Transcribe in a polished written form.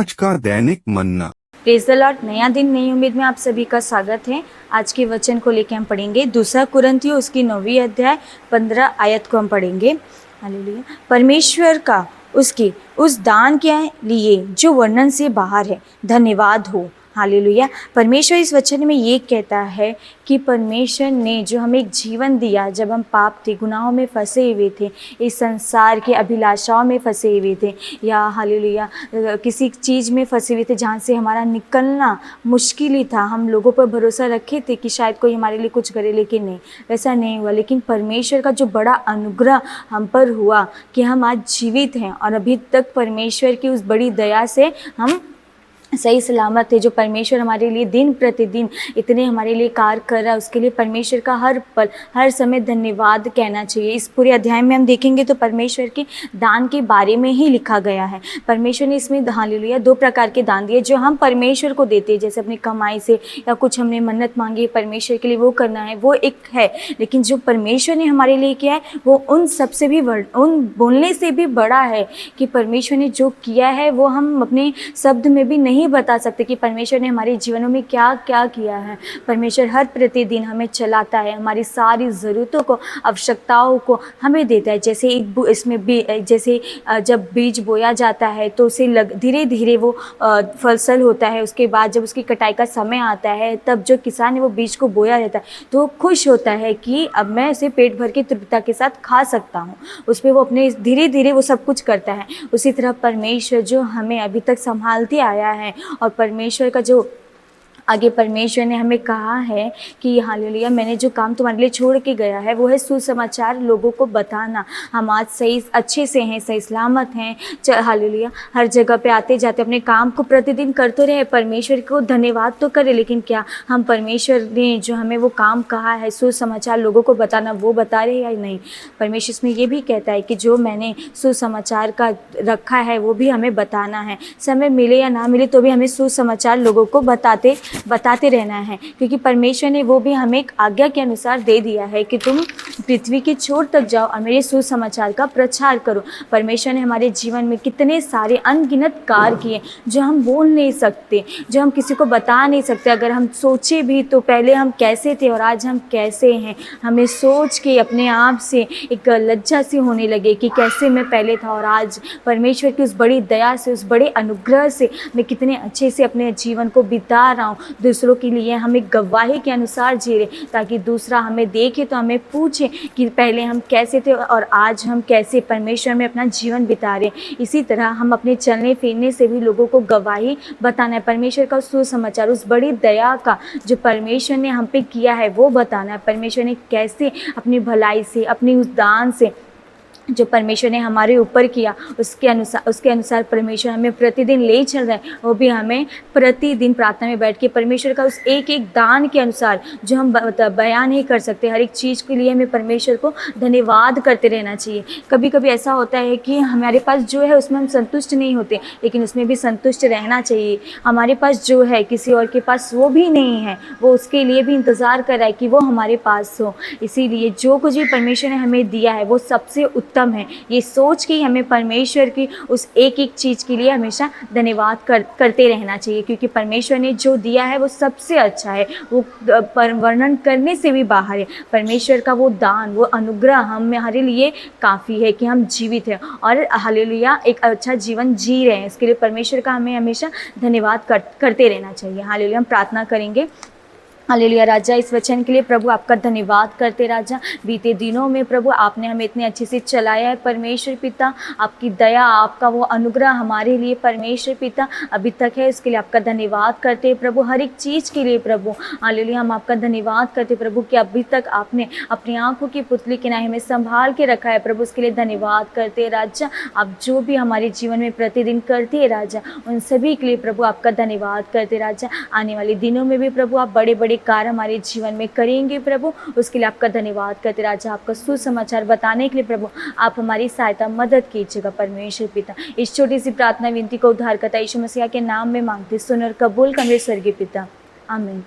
आज का दैनिक मन्ना। Praise the Lord. नया दिन नई उम्मीद में आप सभी का स्वागत है। आज के वचन को लेकर हम पढ़ेंगे 2 कुरिन्थियों उसकी 9वीं अध्याय 15 आयत को हम पढ़ेंगे। हालेलुया। परमेश्वर का उसकी उस दान के लिए जो वर्णन से बाहर है, धन्यवाद हो। हालेलुया। परमेश्वर इस वचन में ये कहता है कि परमेश्वर ने जो हमें एक जीवन दिया, जब हम पाप थे, गुनाहों में फंसे हुए थे, इस संसार के अभिलाषाओं में फंसे हुए थे, या हालेलुया किसी चीज़ में फंसे हुए थे जहाँ से हमारा निकलना मुश्किल ही था। हम लोगों पर भरोसा रखे थे कि शायद कोई हमारे लिए कुछ करे, लेकिन नहीं, वैसा नहीं हुआ। लेकिन परमेश्वर का जो बड़ा अनुग्रह हम पर हुआ कि हम आज जीवित हैं, और अभी तक परमेश्वर की उस बड़ी दया से हम सही सलामत है। जो परमेश्वर हमारे लिए दिन प्रतिदिन इतने हमारे लिए कार्य कर रहा है, उसके लिए परमेश्वर का हर पल हर समय धन्यवाद कहना चाहिए। इस पूरे अध्याय में हम देखेंगे तो परमेश्वर के दान के बारे में ही लिखा गया है। परमेश्वर ने इसमें हालेलुया 2 प्रकार के दान दिए जो हम परमेश्वर को देते हैं, जैसे अपनी कमाई से या कुछ हमने मन्नत मांगी है परमेश्वर के लिए, वो करना है, वो एक है। लेकिन जो परमेश्वर ने हमारे लिए किया है वो उन सबसे भी उन बोलने से भी बड़ा है कि परमेश्वर ने जो किया है वो हम अपने शब्द में भी नहीं बता सकते कि परमेश्वर ने हमारे जीवनों में क्या क्या किया है। परमेश्वर हर प्रतिदिन हमें चलाता है, हमारी सारी ज़रूरतों को, आवश्यकताओं को हमें देता है। जैसे जैसे जब बीज बोया जाता है तो उसे धीरे धीरे वो फसल होता है। उसके बाद जब उसकी कटाई का समय आता है, तब जो किसान है वो बीज को बोया रहता है तो वो खुश होता है कि अब मैं उसे पेट भर के तृप्तता के साथ खा सकता हूँ। उस पर वो अपने धीरे धीरे वो सब कुछ करता है। उसी तरह परमेश्वर जो हमें अभी तक संभालते आया है, और परमेश्वर का जो आगे परमेश्वर ने हमें कहा है कि हालेलुया मैंने जो काम तुम्हारे लिए छोड़ के गया है वो है सुसमाचार लोगों को बताना। हम आज सही अच्छे से हैं, सही सलामत हैं, हालेलुया हर जगह पे आते जाते अपने काम को प्रतिदिन करते रहे, परमेश्वर को धन्यवाद तो करें, लेकिन क्या हम परमेश्वर ने जो हमें वो काम कहा है सुसमाचार लोगों को बताना, वो बता रहे या नहीं। परमेश्वर इसमें ये भी कहता है कि जो मैंने सुसमाचार का रखा है वो भी हमें बताना है। समय मिले या ना मिले तो भी हमें सुसमाचार लोगों को बताते रहना है, क्योंकि परमेश्वर ने वो भी हमें एक आज्ञा के अनुसार दे दिया है कि तुम पृथ्वी के छोर तक जाओ और मेरे सुसमाचार का प्रचार करो। परमेश्वर ने हमारे जीवन में कितने सारे अनगिनत कार्य किए जो हम बोल नहीं सकते, जो हम किसी को बता नहीं सकते। अगर हम सोचे भी तो पहले हम कैसे थे और आज हम कैसे हैं, हमें सोच के अपने आप से एक लज्जा सी होने लगे कि कैसे मैं पहले था और आज परमेश्वर की उस बड़ी दया से, उस बड़े अनुग्रह से मैं कितने अच्छे से अपने जीवन को बिता रहा हूँ। दूसरों के लिए हम एक गवाही के अनुसार जी रहे, ताकि दूसरा हमें देखे तो हमें पूछे कि पहले हम कैसे थे और आज हम कैसे परमेश्वर में अपना जीवन बिता रहे। इसी तरह हम अपने चलने फिरने से भी लोगों को गवाही बताना है, परमेश्वर का सुसमाचार, उस बड़ी दया का जो परमेश्वर ने हम पे किया है वो बताना है। परमेश्वर ने कैसे अपनी भलाई से, अपनी उस दान से जो परमेश्वर ने हमारे ऊपर किया उसके अनुसार परमेश्वर हमें प्रतिदिन ले चल रहा है। वो भी हमें प्रतिदिन प्रार्थना में बैठ के परमेश्वर का उस एक एक दान के अनुसार जो हम बयान नहीं कर सकते, हर एक चीज़ के लिए हमें परमेश्वर को धन्यवाद करते रहना चाहिए। कभी कभी ऐसा होता है कि हमारे पास जो है उसमें हम संतुष्ट नहीं होते, लेकिन उसमें भी संतुष्ट रहना चाहिए। हमारे पास जो है किसी और के पास वो भी नहीं है, वो उसके लिए भी इंतज़ार कर रहा है कि वो हमारे पास हो। इसीलिए जो कुछ भी परमेश्वर ने हमें दिया है वो सबसे उत्तम है। ये सोच के हमें परमेश्वर की उस एक एक चीज़ के लिए हमेशा धन्यवाद करते रहना चाहिए, क्योंकि परमेश्वर ने जो दिया है वो सबसे अच्छा है, वो वर्णन करने से भी बाहर है। परमेश्वर का वो दान, वो अनुग्रह हमारे लिए काफ़ी है कि हम जीवित हैं और हालेलुया एक अच्छा जीवन जी रहे हैं। इसके लिए परमेश्वर का हमें हमेशा धन्यवाद करते रहना चाहिए। हालेलुया। हम प्रार्थना करेंगे। हालेलुया। राजा इस वचन के लिए प्रभु आपका धन्यवाद करते। राजा बीते दिनों में प्रभु आपने हमें इतने अच्छे से चलाया है। परमेश्वर पिता आपकी दया, आपका वो अनुग्रह हमारे लिए परमेश्वर पिता अभी तक है, इसके लिए आपका धन्यवाद करते प्रभु। हर एक चीज़ के लिए प्रभु हालेलुया हम आपका धन्यवाद करते प्रभु कि अभी तक आपने अपनी आंखों की पुतली के नाम हमें संभाल के रखा है प्रभु, उसके लिए धन्यवाद करते। राजा आप जो भी हमारे जीवन में प्रतिदिन करते हैं राजा, उन सभी के लिए प्रभु आपका धन्यवाद करते। राजा आने वाले दिनों में भी प्रभु आप बड़े बड़े कार्य हमारे जीवन में करेंगे प्रभु, उसके लिए आपका धन्यवाद करते। राजा आपका सुसमाचार बताने के लिए प्रभु आप हमारी सहायता मदद कीजिएगा परमेश्वर पिता। इस छोटी सी प्रार्थना विनती को उद्धारकर्ता यीशु मसीह के नाम में मांगते, सुन और कबूल कर मेरे स्वर्गीय पिता, आमीन।